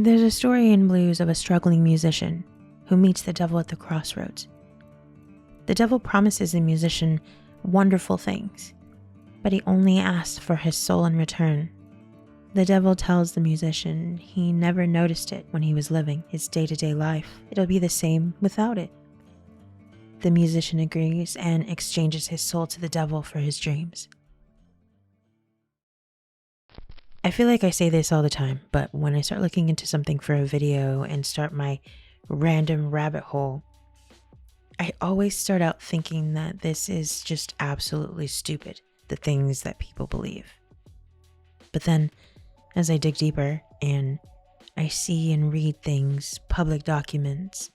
There's a story in blues of a struggling musician who meets the devil at the crossroads. The devil promises the musician wonderful things, but he only asks for his soul in return. The devil tells the musician he never noticed it when he was living his day-to-day life. It'll be the same without it. The musician agrees and exchanges his soul to the devil for his dreams. I feel like I say this all the time, but when I start looking into something for a video and start my random rabbit hole, I always start out thinking that this is just absolutely stupid, the things that people believe. But then, as I dig deeper and I see and read things, public documents,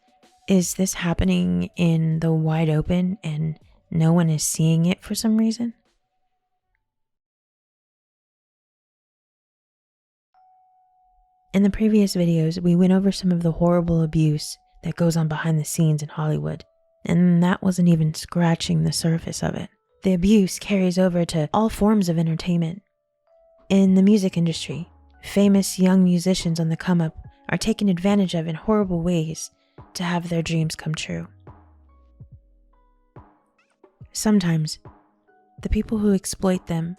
is this happening in the wide open and no one is seeing it for some reason? In the previous videos, we went over some of the horrible abuse that goes on behind the scenes in Hollywood, and that wasn't even scratching the surface of it. The abuse carries over to all forms of entertainment. In the music industry, famous young musicians on the come up are taken advantage of in horrible ways to have their dreams come true. Sometimes, the people who exploit them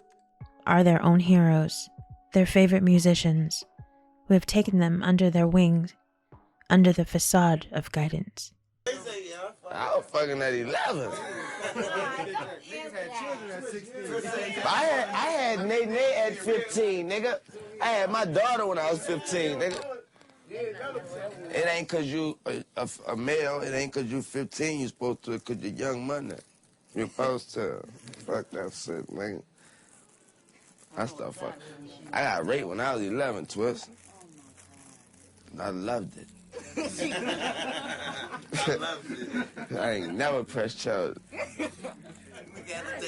are their own heroes, their favorite musicians, who have taken them under their wings, under the facade of guidance. I was fucking at 11. I had Nate at 15, nigga. I had my daughter when I was 15, nigga. It ain't cause you a male, it ain't cause you 15, you supposed to, cause you're young money. You're supposed to. Fuck that shit, man. I stuff fuck. I got raped when I was 11, Twist. I loved it. I ain't never pressed charges.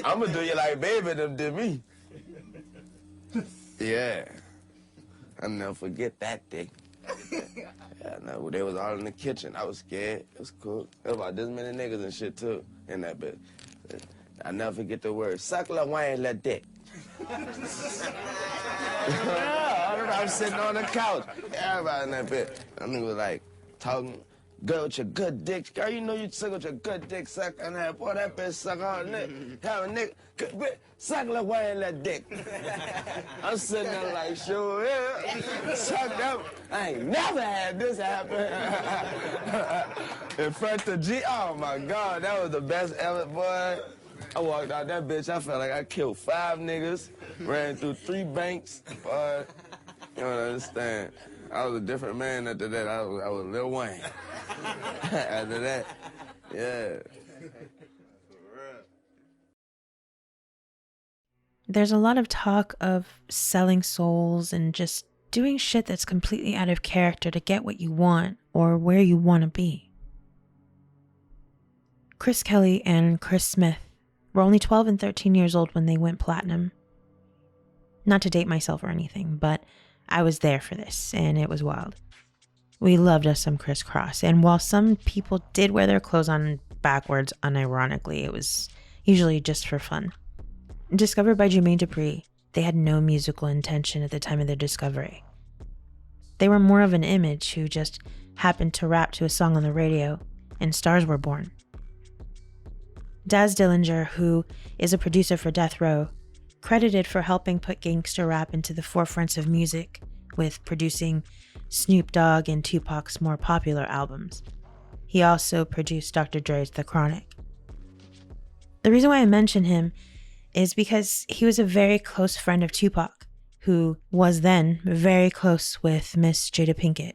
I'ma do you like baby them did me. Yeah. I'll never forget that day. Yeah, no, they was all in the kitchen. I was scared. It was cool. There was about this many niggas and shit too in that bitch. I never forget the word. Suck la wine la dick. I was sitting on the couch. Everybody in that bitch. That nigga was like talking. Girl with your good dick. Girl, you know you suck with your good dick, suck on that. Boy, that bitch suck all nigga. Have a nigga, suck la wine la dick. I'm sitting there like, sure, yeah. Suck up. I ain't never had this happen. In front of G, oh my God, that was the best ever, boy. I walked out that bitch, I felt like I killed 5 niggas, ran through 3 banks, boy. You don't understand. I was a different man after that. I was Lil Wayne. After that, yeah. There's a lot of talk of selling souls and just doing shit that's completely out of character to get what you want or where you want to be. Chris Kelly and Chris Smith were only 12 and 13 years old when they went platinum. Not to date myself or anything, but I was there for this, and it was wild. We loved us some crisscross, and while some people did wear their clothes on backwards unironically, it was usually just for fun. Discovered by Jermaine Dupri, they had no musical intention at the time of their discovery. They were more of an image who just happened to rap to a song on the radio, and stars were born. Daz Dillinger, who is a producer for Death Row, credited for helping put gangster rap into the forefronts of music with producing Snoop Dogg and Tupac's more popular albums. He also produced Dr. Dre's The Chronic. The reason why I mention him is because he was a very close friend of Tupac, who was then very close with Miss Jada Pinkett.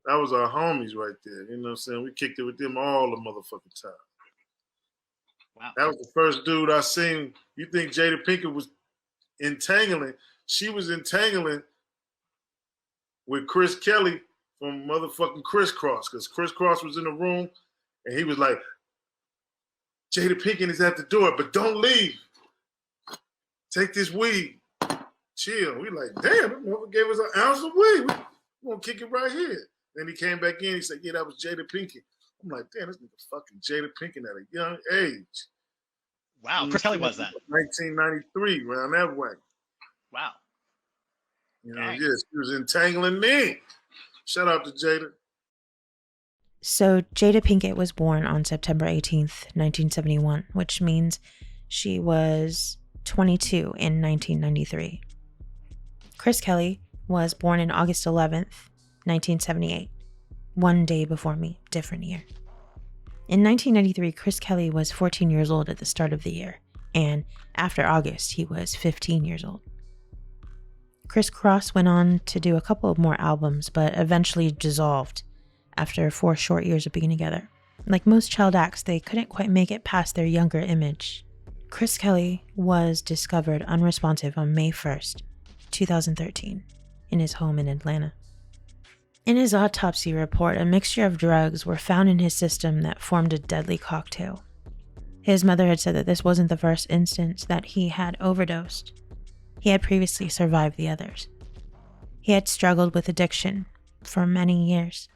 That was our homies right there. You know what I'm saying? We kicked it with them all the motherfucking time. Wow. That was the first dude I seen. You think Jada Pinkett was entangling? She was entangling with Chris Kelly from motherfucking Crisscross, because Crisscross was in the room and he was like, Jada Pinkett is at the door, but don't leave. Take this weed. Chill. We like, damn, that motherfucker gave us an ounce of weed. We're going to kick it right here. Then he came back in. He said, yeah, that was Jada Pinkett. I'm like, damn, this nigga fucking Jada Pinkett at a young age. Wow, Chris Kelly was that? 1993, around that way. Wow. Yeah, she was entangling me. Shout out to Jada. So Jada Pinkett was born on September 18th, 1971, which means she was 22 in 1993. Chris Kelly was born on August 11th, 1978, one day before me, different year. In 1993, Chris Kelly was 14 years old at the start of the year, and after August, he was 15 years old. Criss Cross went on to do a couple of more albums, but eventually dissolved after 4 short years of being together. Like most child acts, they couldn't quite make it past their younger image. Chris Kelly was discovered unresponsive on May 1st, 2013, in his home in Atlanta. In his autopsy report, a mixture of drugs were found in his system that formed a deadly cocktail. His mother had said that this wasn't the first instance that he had overdosed. He had previously survived the others. He had struggled with addiction for many years.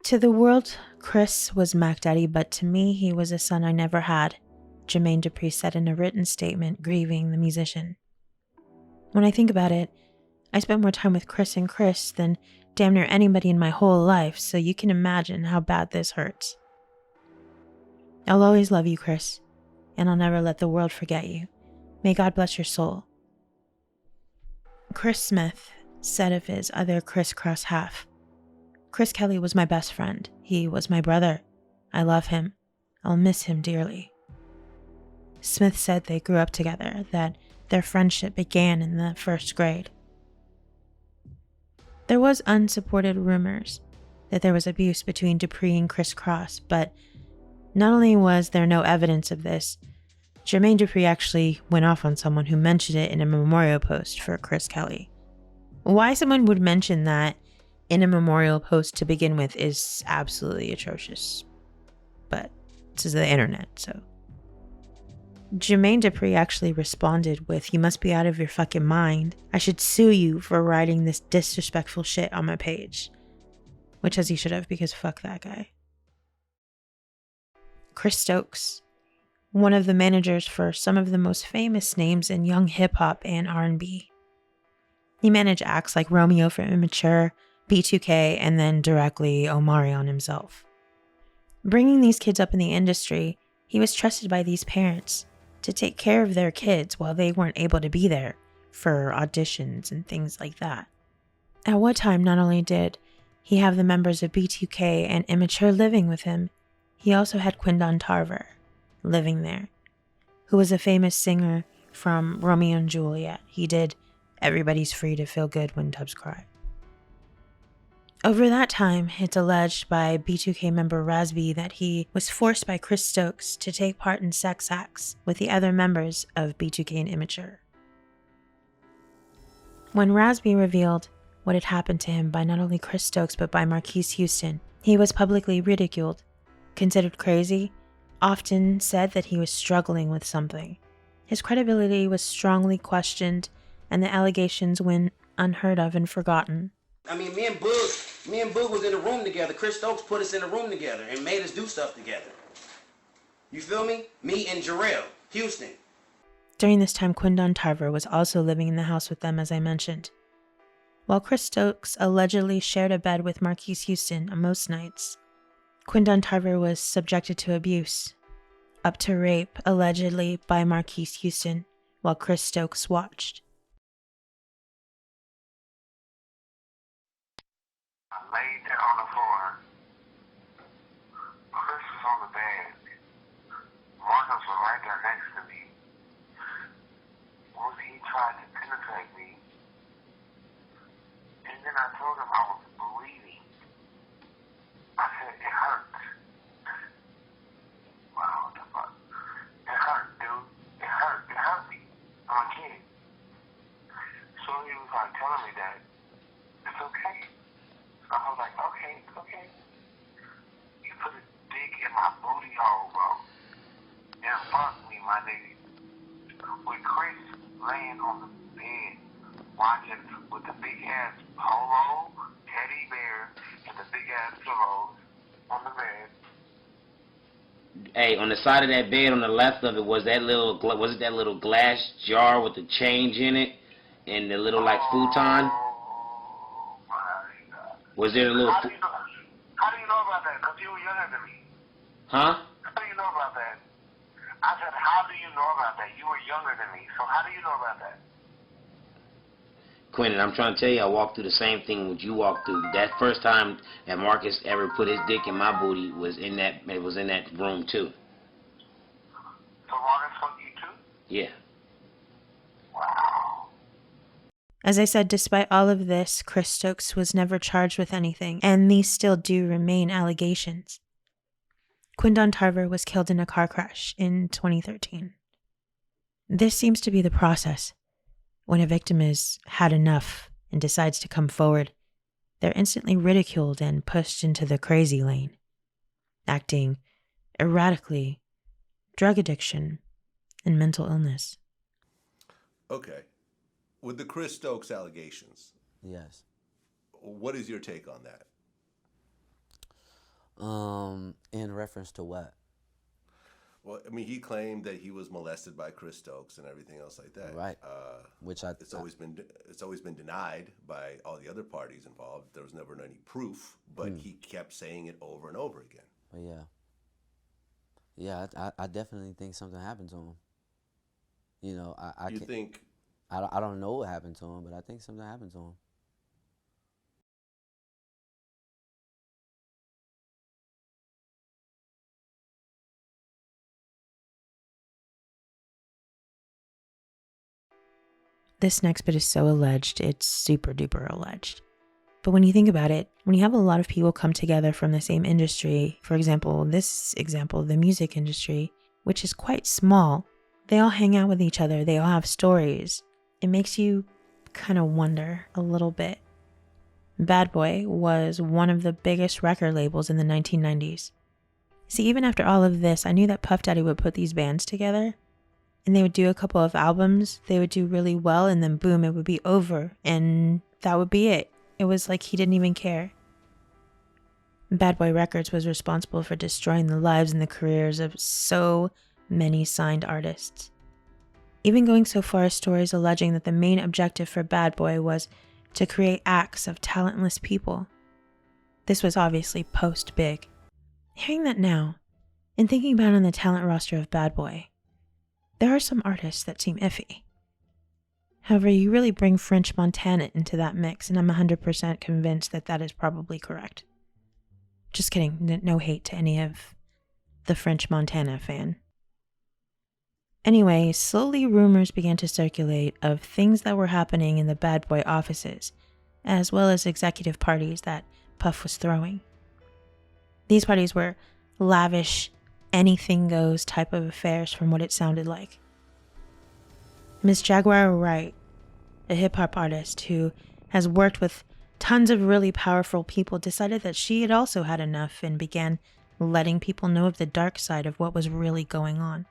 To the world, Chris was Mac Daddy, but to me, he was a son I never had, Jermaine Dupri said in a written statement grieving the musician. When I think about it, I spent more time with Chris and Chris than damn near anybody in my whole life, so you can imagine how bad this hurts. I'll always love you, Chris, and I'll never let the world forget you. May God bless your soul. Chris Smith said of his other crisscross half, Chris Kelly was my best friend. He was my brother. I love him. I'll miss him dearly. Smith said they grew up together, that their friendship began in the 1st grade. There was unsupported rumors that there was abuse between Dupri and Chris Cross, but not only was there no evidence of this, Jermaine Dupri actually went off on someone who mentioned it in a memorial post for Chris Kelly. Why someone would mention that in a memorial post to begin with is absolutely atrocious. But this is the internet, so. Jermaine Dupri actually responded with, "You must be out of your fucking mind. I should sue you for writing this disrespectful shit on my page." Which, as he should have, because fuck that guy. Chris Stokes, one of the managers for some of the most famous names in young hip-hop and R&B. He managed acts like Romeo from Immature, B2K, and then directly Omarion himself. Bringing these kids up in the industry, he was trusted by these parents to take care of their kids while they weren't able to be there for auditions and things like that. At one time, not only did he have the members of B2K and Immature living with him, he also had Quindon Tarver living there, who was a famous singer from Romeo and Juliet. He did Everybody's Free to Feel Good When Doves Cry. Over that time, it's alleged by B2K member Rasby that he was forced by Chris Stokes to take part in sex acts with the other members of B2K and Immature. When Rasby revealed what had happened to him by not only Chris Stokes but by Marquis Houston, he was publicly ridiculed, considered crazy, often said that he was struggling with something. His credibility was strongly questioned, and the allegations went unheard of and forgotten. I mean, me and Boog was in the room together. Chris Stokes put us in the room together and made us do stuff together. You feel me? Me and Jarrell Houston. During this time, Quindon Tarver was also living in the house with them, as I mentioned. While Chris Stokes allegedly shared a bed with Marquis Houston on most nights, Quindon Tarver was subjected to abuse, up to rape, allegedly by Marquis Houston, while Chris Stokes watched. I laid there on the floor. Chris was on the bed. Marcus was right there next to me. Once he tried to penetrate me, and then I told him I was bleeding. I said, it hurts. Wow, what the fuck? It hurt, dude. It hurt. It hurt me. I'm a kid. So he was like telling me that it's okay. So I was like, okay, it's okay. He put his dick in my booty hole, bro. And fucked me, my nigga. With Chris laying on the bed, watching with the big ass polo, teddy bear, and the big ass pillows on the bed. Hey, on the side of that bed, on the left of it, was it that little glass jar with the change in it? and the little like futon? Oh my God. Was there a little? How do you know about that? Because you were younger than me. Huh? How do you know about that? I said, how do you know about that? You were younger than me, so how do you know about that? Quentin, I'm trying to tell you, I walked through the same thing that you walked through. That first time that Marcus ever put his dick in my booty was in that. It was in that room too. So Marcus fucked you too? Yeah. Wow. As I said, despite all of this, Chris Stokes was never charged with anything, and these still do remain allegations. Quindon Tarver was killed in a car crash in 2013. This seems to be the process. When a victim has had enough and decides to come forward, they're instantly ridiculed and pushed into the crazy lane, acting erratically, drug addiction, and mental illness. Okay. With the Chris Stokes allegations, Yes. what is your take on that? In reference to what? Well, I mean, he claimed that he was molested by Chris Stokes and everything else like that. Right. Which it's always been denied by all the other parties involved. There was never any proof, but he kept saying it over and over again. But yeah, I definitely think something happened to him. You know, I don't know what happened to him, but I think something happened to him. This next bit is so alleged, it's super duper alleged. But when you think about it, when you have a lot of people come together from the same industry, for example, the music industry, which is quite small, they all hang out with each other, they all have stories. It makes you kind of wonder a little bit. Bad Boy was one of the biggest record labels in the 1990s. See, even after all of this, I knew that Puff Daddy would put these bands together, and they would do a couple of albums, they would do really well, and then boom, it would be over, and that would be it. It was like he didn't even care. Bad Boy Records was responsible for destroying the lives and the careers of so many signed artists. Even going so far as stories alleging that the main objective for Bad Boy was to create acts of talentless people. This was obviously post-Big. Hearing that now, and thinking about on the talent roster of Bad Boy, there are some artists that seem iffy. However, you really bring French Montana into that mix, and I'm 100% convinced that that is probably correct. Just kidding, no hate to any of the French Montana fan. Anyway, slowly rumors began to circulate of things that were happening in the Bad Boy offices, as well as executive parties that Puff was throwing. These parties were lavish, anything goes type of affairs from what it sounded like. Miss Jaguar Wright, a hip-hop artist who has worked with tons of really powerful people, decided that she had also had enough and began letting people know of the dark side of what was really going on.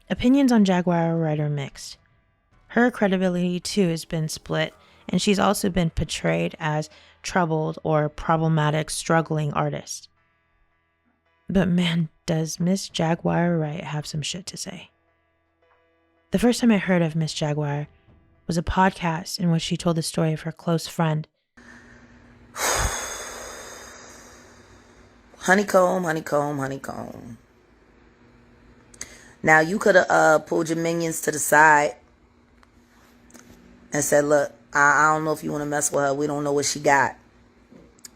Opinions on Jaguar Wright are mixed. Her credibility too has been split, and she's also been portrayed as troubled or problematic, struggling artist. But man, does Miss Jaguar Wright have some shit to say. The first time I heard of Miss Jaguar was a podcast in which she told the story of her close friend. Honeycomb, honeycomb, honeycomb. Now, you could have pulled your minions to the side and said, look, I don't know if you want to mess with her. We don't know what she got.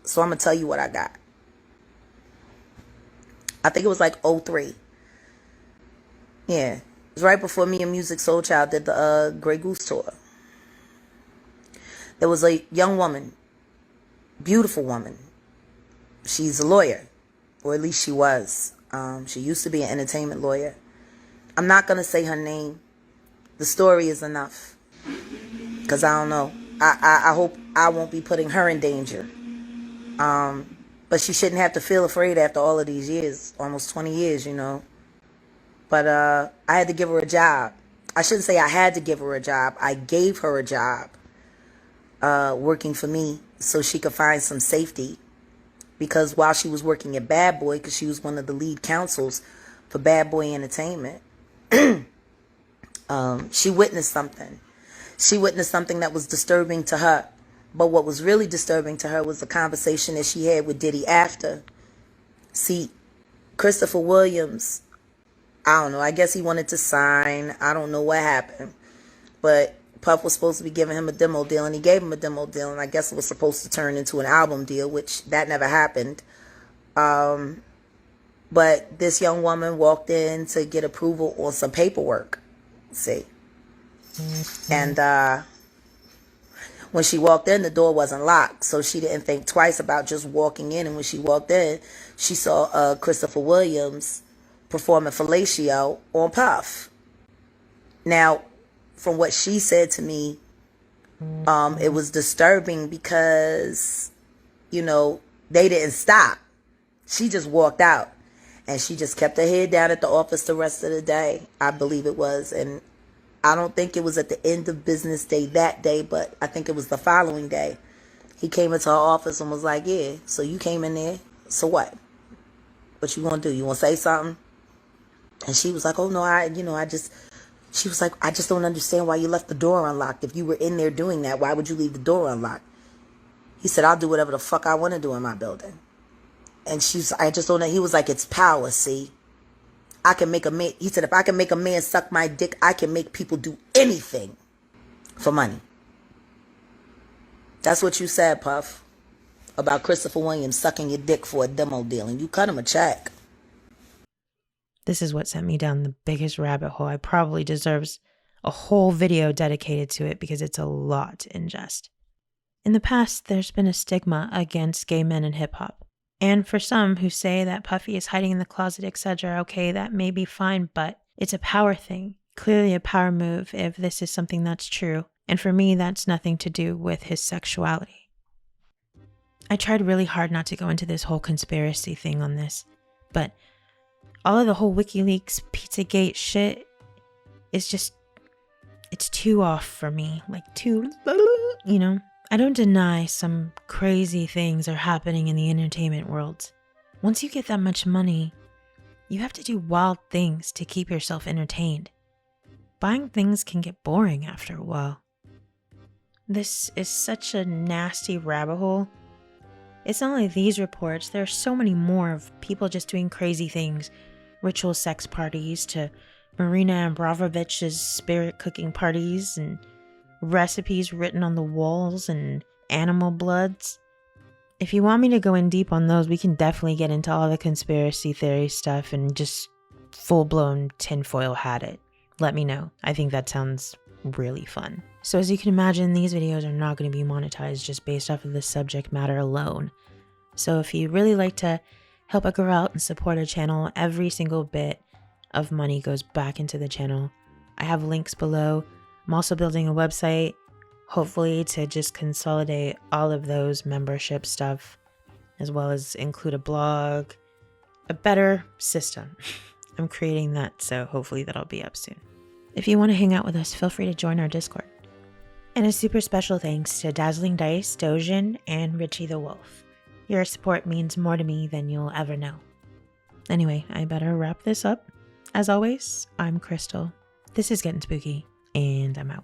So I'm going to tell you what I got. I think it was like 03. Yeah. It was right before me and Music Soul Child did the Grey Goose tour. There was a young woman, beautiful woman. She's a lawyer, or at least she was. She used to be an entertainment lawyer. I'm not going to say her name. The story is enough. Because I don't know. I hope I won't be putting her in danger. But she shouldn't have to feel afraid after all of these years. Almost 20 years, you know. But I had to give her a job. I shouldn't say I had to give her a job. I gave her a job working for me so she could find some safety. Because while she was working at Bad Boy, because she was one of the lead counsels for Bad Boy Entertainment, she witnessed something. She witnessed something that was disturbing to her. But what was really disturbing to her was the conversation that she had with Diddy after. See, Christopher Williams, I don't know, I guess he wanted to sign. I don't know what happened. But Puff was supposed to be giving him a demo deal, and he gave him a demo deal, and I guess it was supposed to turn into an album deal, which that never happened. But this young woman walked in to get approval on some paperwork. See. And when she walked in, the door wasn't locked, so she didn't think twice about just walking in. And when she walked in, she saw Christopher Williams performing fellatio on Puff. Now, from what she said to me, it was disturbing because, you know, they didn't stop. She just walked out, and she just kept her head down at the office the rest of the day, I believe it was. And I don't think it was at the end of business day that day, but I think it was the following day. He came into her office and was like, yeah, so you came in there, so what? What you gonna do? You wanna say something? And she was like, oh no, she was like, I just don't understand why you left the door unlocked. If you were in there doing that, why would you leave the door unlocked? He said, I'll do whatever the fuck I want to do in my building. And I just don't know. He was like, it's power, see? I can make a man, he said, if I can make a man suck my dick, I can make people do anything for money. That's what you said, Puff, about Christopher Williams sucking your dick for a demo deal, and you cut him a check. This is what sent me down the biggest rabbit hole. I probably deserves a whole video dedicated to it because it's a lot to ingest. In the past, there's been a stigma against gay men in hip-hop. And for some who say that Puffy is hiding in the closet, etc., okay, that may be fine, but it's a power thing. Clearly a power move if this is something that's true. And for me, that's nothing to do with his sexuality. I tried really hard not to go into this whole conspiracy thing on this, but all of the whole WikiLeaks, Pizzagate shit is just, it's too off for me. Like too, you know? I don't deny some crazy things are happening in the entertainment world. Once you get that much money, you have to do wild things to keep yourself entertained. Buying things can get boring after a while. This is such a nasty rabbit hole. It's not only these reports, there are so many more of people just doing crazy things. Ritual sex parties to Marina Abramovich's spirit cooking parties and recipes written on the walls and animal bloods. If you want me to go in deep on those, we can definitely get into all the conspiracy theory stuff and just full-blown tinfoil hat it. Let me know. I think that sounds really fun. So as you can imagine, these videos are not going to be monetized just based off of the subject matter alone. So if you really like to help a girl out and support a channel, every single bit of money goes back into the channel. I have links below. I'm also building a website, hopefully to just consolidate all of those membership stuff, as well as include a blog, a better system. I'm creating that, so hopefully that'll be up soon. If you want to hang out with us, feel free to join our Discord. And a super special thanks to Dazzling Dice, Dojin, and Richie the Wolf. Your support means more to me than you'll ever know. Anyway, I better wrap this up. As always, I'm Crystal. This is Getting Spooky, and I'm out.